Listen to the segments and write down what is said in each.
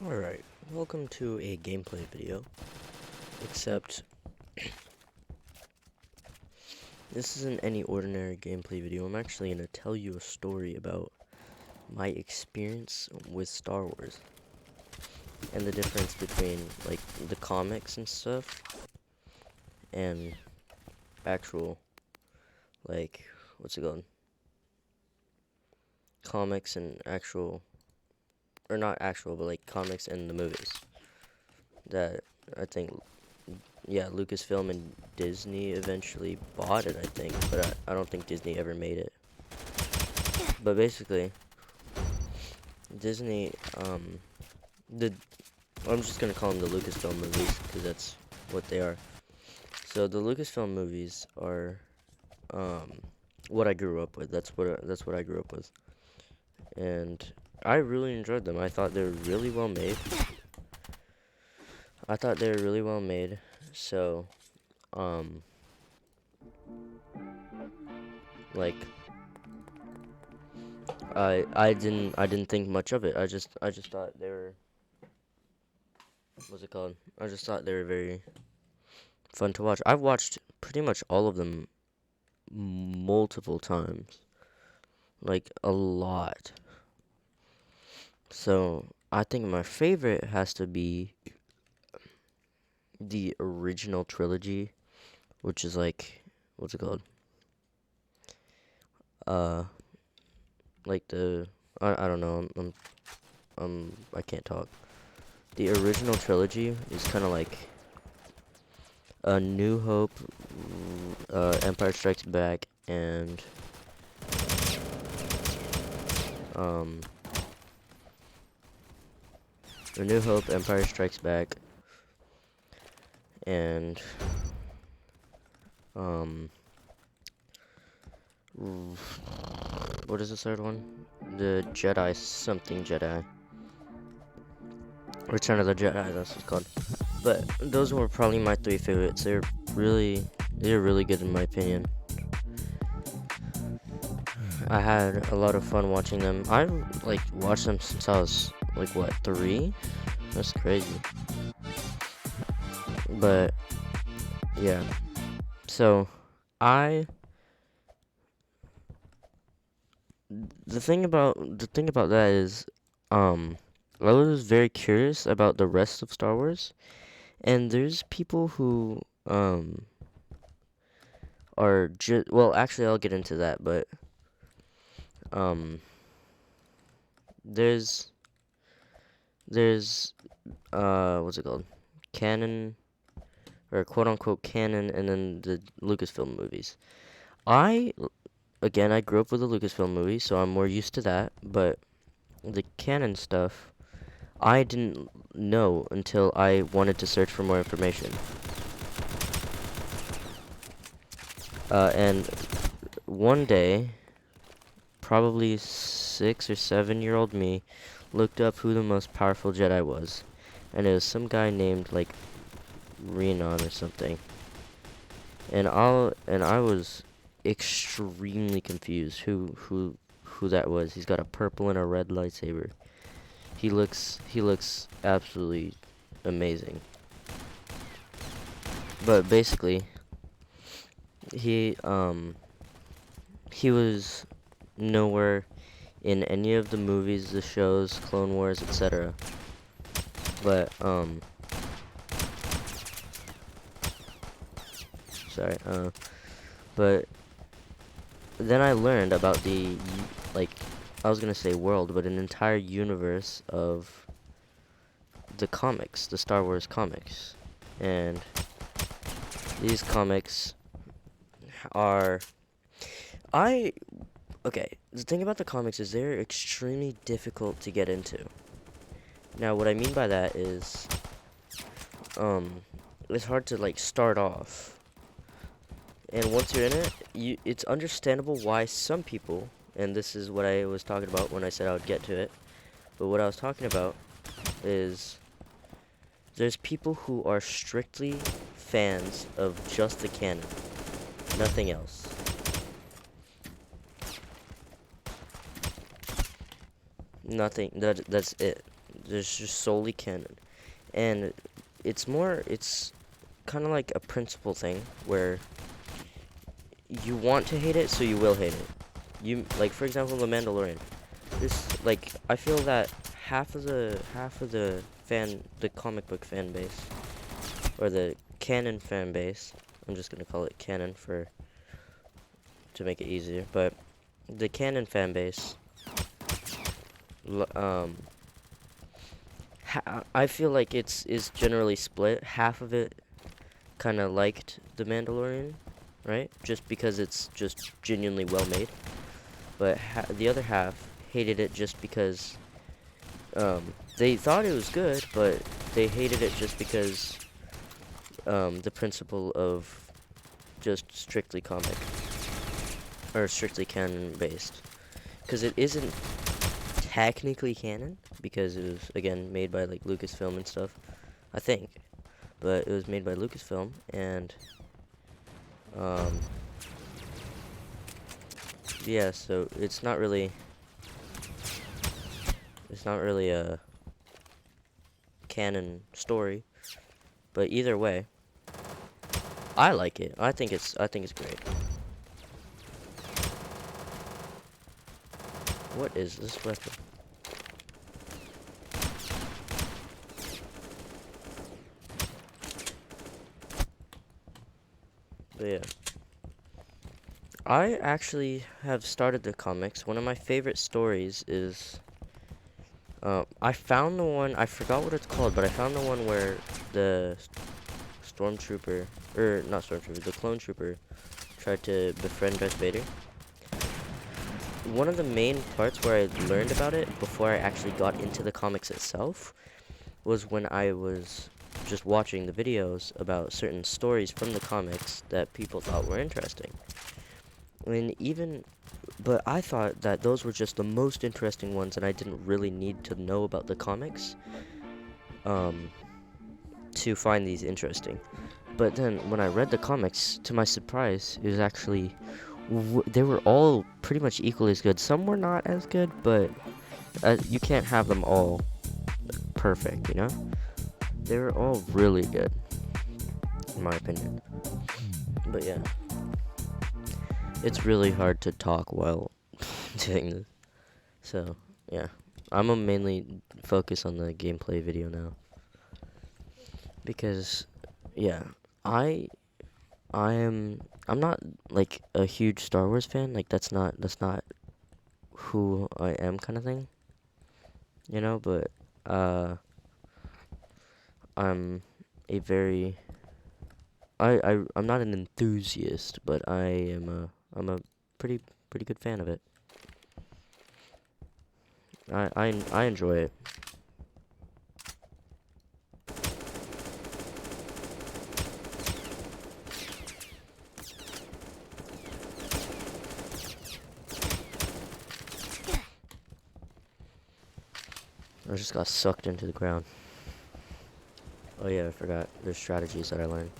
Alright, welcome to a gameplay video, except this isn't any ordinary gameplay video. I'm actually going to tell you a story about my experience with Star Wars, and the difference between, like, the comics and stuff, and actual, like, what's it called? Comics and actual, or not actual, but like comics and the movies that I think, yeah, Lucasfilm and Disney eventually bought it, I think, but I don't think Disney ever made it. But basically, Disney, the, I'm just gonna call them the Lucasfilm movies, because that's what they are. So the Lucasfilm movies are, what I grew up with. That's what I grew up with. And I really enjoyed them. I thought they were really well made. So, like, I didn't think much of it. I just thought they were, what's it called? I just thought they were very fun to watch. I've watched pretty much all of them multiple times, like a lot. So I think my favorite has to be the original trilogy, which is like, what's it called? Uh, like I don't know. I can't talk. The original trilogy is kind of like A New Hope, Empire Strikes Back, and um, A New Hope, Empire Strikes Back, and what is the third one? The Jedi something Jedi. Return of the Jedi, that's what it's called. But those were probably my three favorites. They're really good in my opinion. I had a lot of fun watching them. I like watched them since I was like what, 3? That's crazy. But yeah. So I the thing about that is I was very curious about the rest of Star Wars, and there's people who are just, well, actually I'll get into that, but um there's there's what's it called? Canon, or quote unquote canon, and then the Lucasfilm movies. I Again, I grew up with the Lucasfilm movies, so I'm more used to that, but the canon stuff I didn't know until I wanted to search for more information. And one day, probably 6 or 7-year-old me looked up who the most powerful Jedi was, and it was some guy named like Renan or something. And I was extremely confused who that was. He's got a purple and a red lightsaber. He looks absolutely amazing. But basically, he he was nowhere in any of the movies, the shows, Clone Wars, etc. But sorry, but then I learned about like, I was gonna say world, but an entire universe of the comics, the Star Wars comics. And these comics are, I, okay, the thing about the comics is they're extremely difficult to get into. Now, what I mean by that is, it's hard to, like, start off. And once you're in it, it's understandable why some people, and this is what I was talking about when I said I would get to it, but what I was talking about is there's people who are strictly fans of just the canon, nothing else. Nothing, that's it. There's just solely canon, and it's kind of like a principle thing where you want to hate it, so you will hate it. You like, for example, The Mandalorian. This like I feel that the comic book fan base, or the canon fan base. I'm just gonna call it canon to make it easier, but the canon fan base, I feel like is generally split. Half of it kind of liked The Mandalorian, right? Just because it's just genuinely well made. But the other half hated it just because they thought it was good, but they hated it just because the principle of just strictly comic or strictly canon based, because it isn't technically canon because it was again made by like Lucasfilm and stuff, I think, but it was made by Lucasfilm and yeah, so it's not really a canon story, but either way, I like it. I think it's great. What is this weapon? But yeah, I actually have started the comics. One of my favorite stories is I found the one, I forgot what it's called, but I found the one where the stormtrooper, or not stormtrooper, the clone trooper tried to befriend Darth Vader. One of the main parts where I learned about it before I actually got into the comics itself was when I was just watching the videos about certain stories from the comics that people thought were interesting. But I thought that those were just the most interesting ones, and I didn't really need to know about the comics to find these interesting. But then when I read the comics, to my surprise, it was actually they were all pretty much equally as good. Some were not as good, but you can't have them all perfect, you know? They were all really good, in my opinion. But yeah, it's really hard to talk while doing this. So yeah, I'm gonna mainly focus on the gameplay video now because yeah, I I'm not like a huge Star Wars fan. Like that's not who I am, kind of thing, you know. But I'm a very I'm not an enthusiast, but I'm a pretty good fan of it. I enjoy it. I just got sucked into the ground. Oh yeah, I forgot. There's strategies that I learned.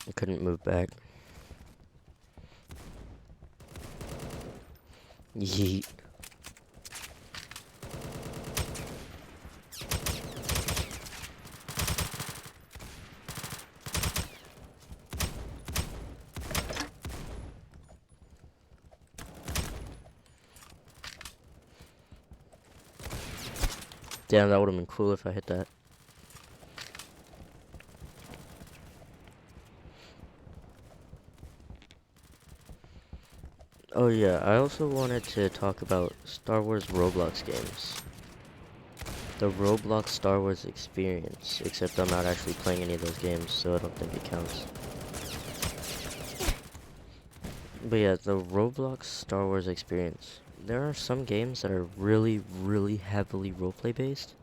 I couldn't move back. Yeet. Damn, that would have been cool if I hit that. Oh yeah, I also wanted to talk about Star Wars Roblox games. The Roblox Star Wars experience, except I'm not actually playing any of those games, so I don't think it counts. But yeah, the Roblox Star Wars experience. There are some games that are really, really heavily roleplay based.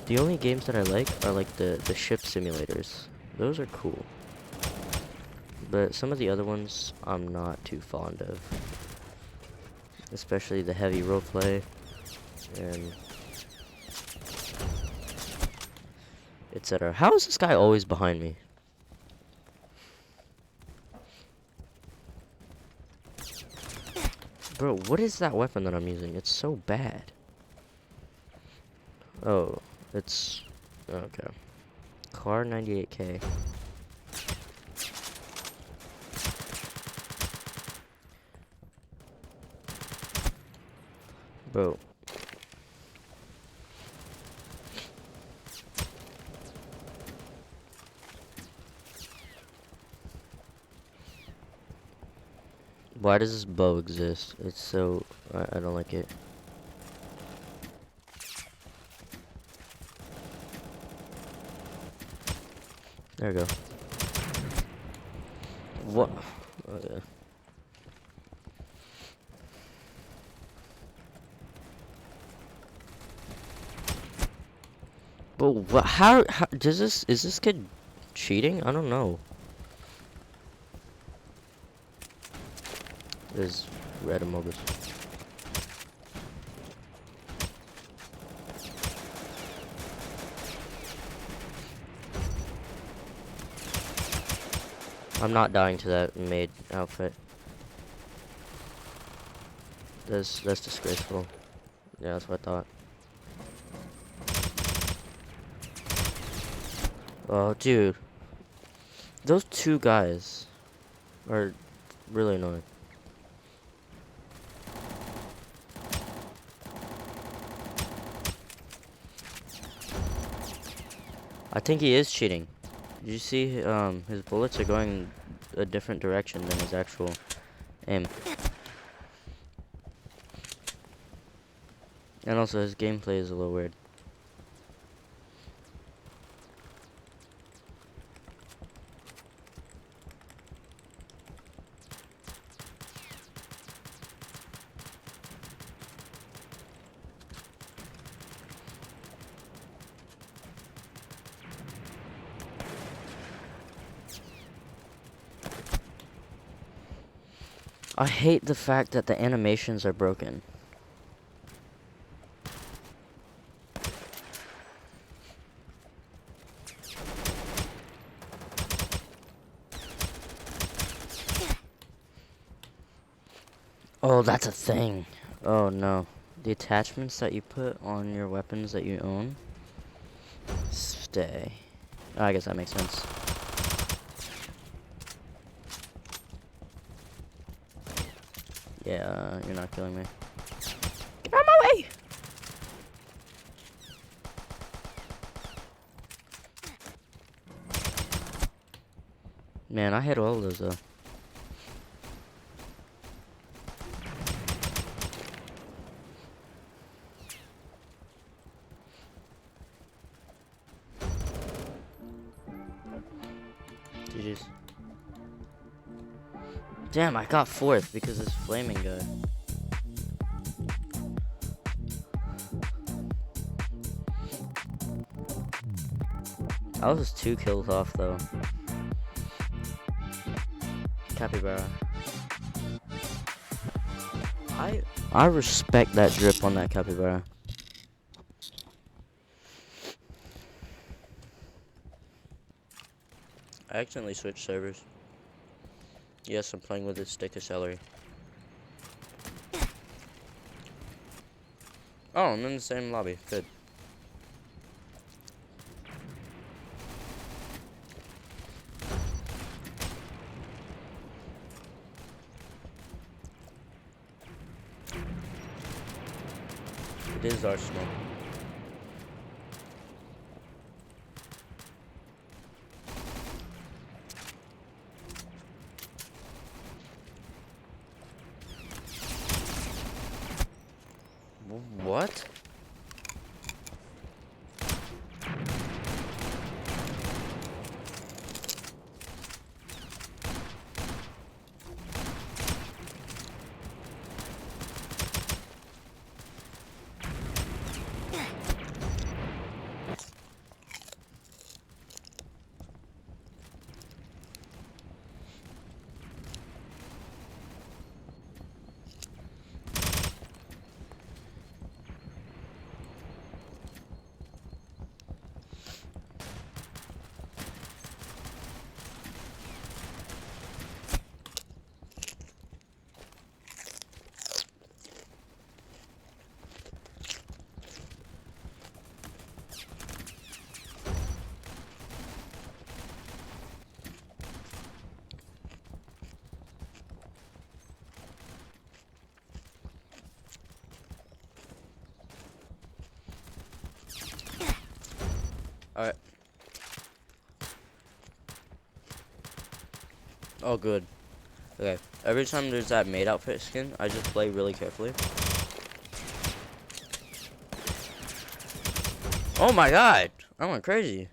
The only games that I like are like the ship simulators. Those are cool. But some of the other ones I'm not too fond of. Especially the heavy roleplay. and etc. How is this guy always behind me? Bro, what is that weapon that I'm using? It's so bad. Oh, it's okay. Car 98K. Bro. Why does this bow exist? It's so... I don't like it. There we go. What? Okay. But what? How does this? Is this kid cheating? I don't know. There's red immobus. I'm not dying to that maid outfit. That's disgraceful. Yeah, that's what I thought. Oh, dude. Those two guys are really annoying. I think he is cheating. Did you see his bullets are going a different direction than his actual aim. And also his gameplay is a little weird. I hate the fact that the animations are broken. Oh, that's a thing. Oh no. The attachments that you put on your weapons that you own stay. Oh, I guess that makes sense. Yeah, you're not killing me. Get out of my way! Man, I hit all of those though. GG's. Damn, I got fourth because this flaming guy. I was just 2 kills off though. Capybara. I respect that drip on that capybara. I accidentally switched servers. Yes, I'm playing with a stick of celery. Oh, I'm in the same lobby. Good. It is Arsenal. What? Alright. Oh, good. Okay. Every time there's that maid outfit skin, I just play really carefully. Oh my god! I went crazy.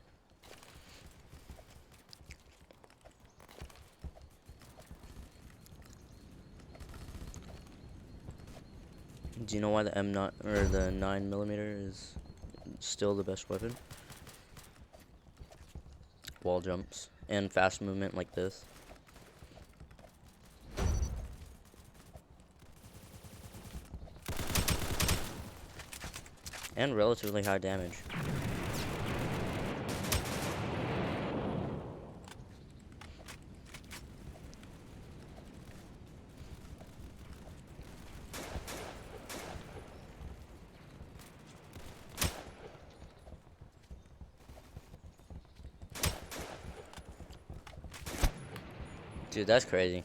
Do you know why the M9 or the 9mm is still the best weapon? Wall jumps and fast movement like this. And relatively high damage. Dude, that's crazy.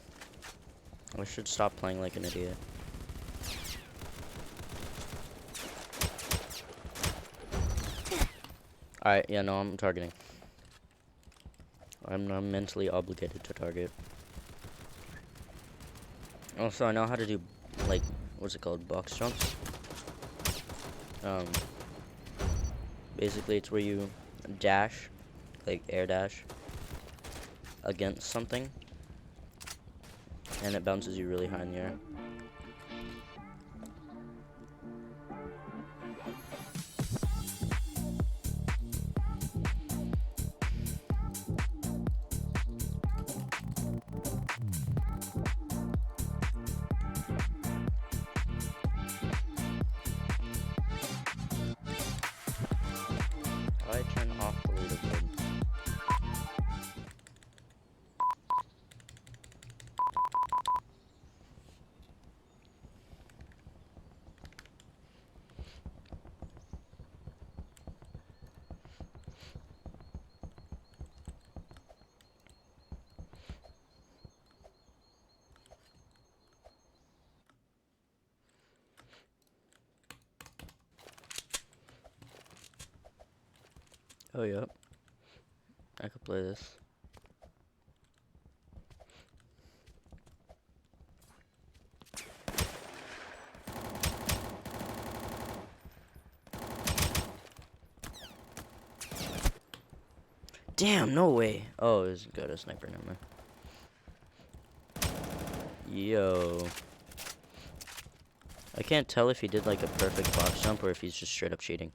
I should stop playing like an idiot. Alright, yeah, no, I'm targeting. I'm not mentally obligated to target. Also, I know how to do, like, what's it called? Box jumps. Basically, it's where you dash, like air dash, against something, and it bounces you really high in the air. I turn off the leaderboard. Oh, yep. I could play this. Damn, no way. Oh, it was good, a sniper, never mind. Yo. I can't tell if he did like a perfect box jump or if he's just straight up cheating.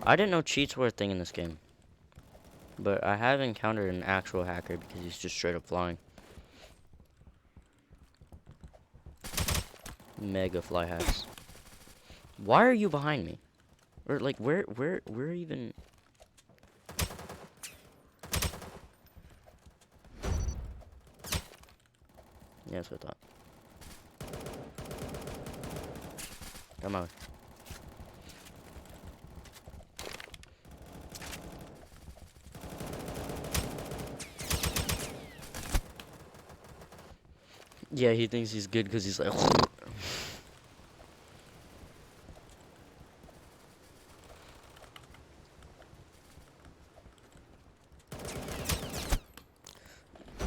I didn't know cheats were a thing in this game. But I have encountered an actual hacker because he's just straight up flying. Mega fly hacks. Why are you behind me? Or like where even? Yeah, that's what I thought. Come on. Yeah, he thinks he's good because he's like.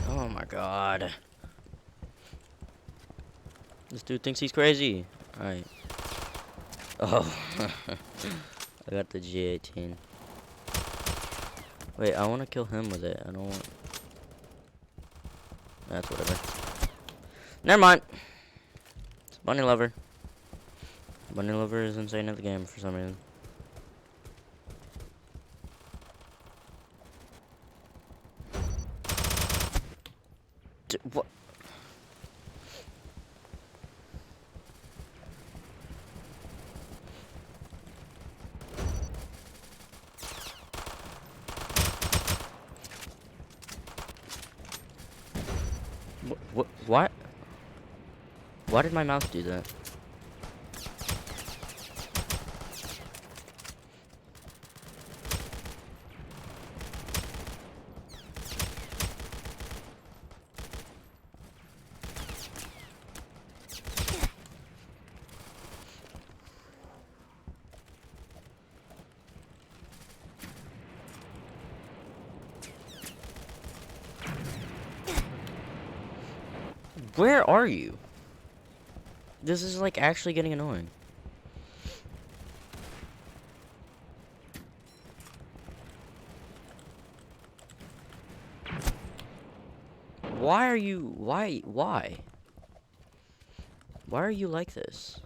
Oh my god. This dude thinks he's crazy. Alright. Oh. I got the G18. Wait, I want to kill him with it. I don't want. That's whatever. Never mind. It's Bunny Lover. Bunny Lover is insane at the game for some reason. What? What? Why did my mouse do that? Where are you? This is like actually getting annoying. Why are you, why? Why are you like this?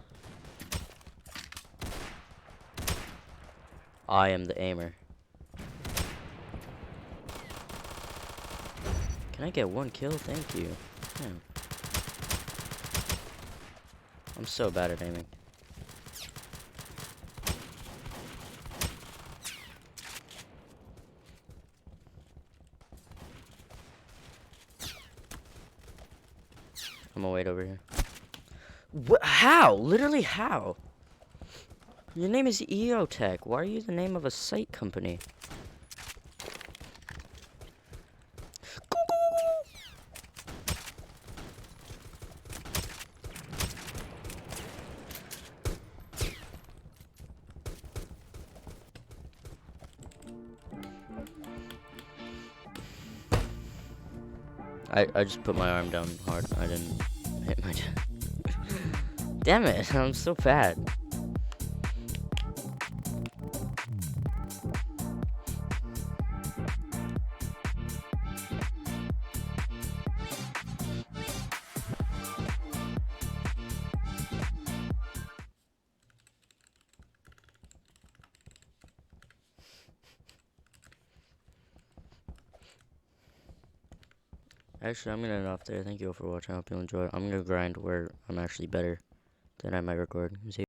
I am the aimer. Can I get one kill? Thank you. Damn. I'm so bad at aiming. I'm gonna wait over here. How? Literally how? Your name is EOTech. Why are you the name of a site company? I just put my arm down hard. I didn't hit my chest. Damn it, I'm so bad. Actually, I'm gonna end off there. Thank you all for watching. I hope you enjoy. I'm gonna grind where I'm actually better than I might record. See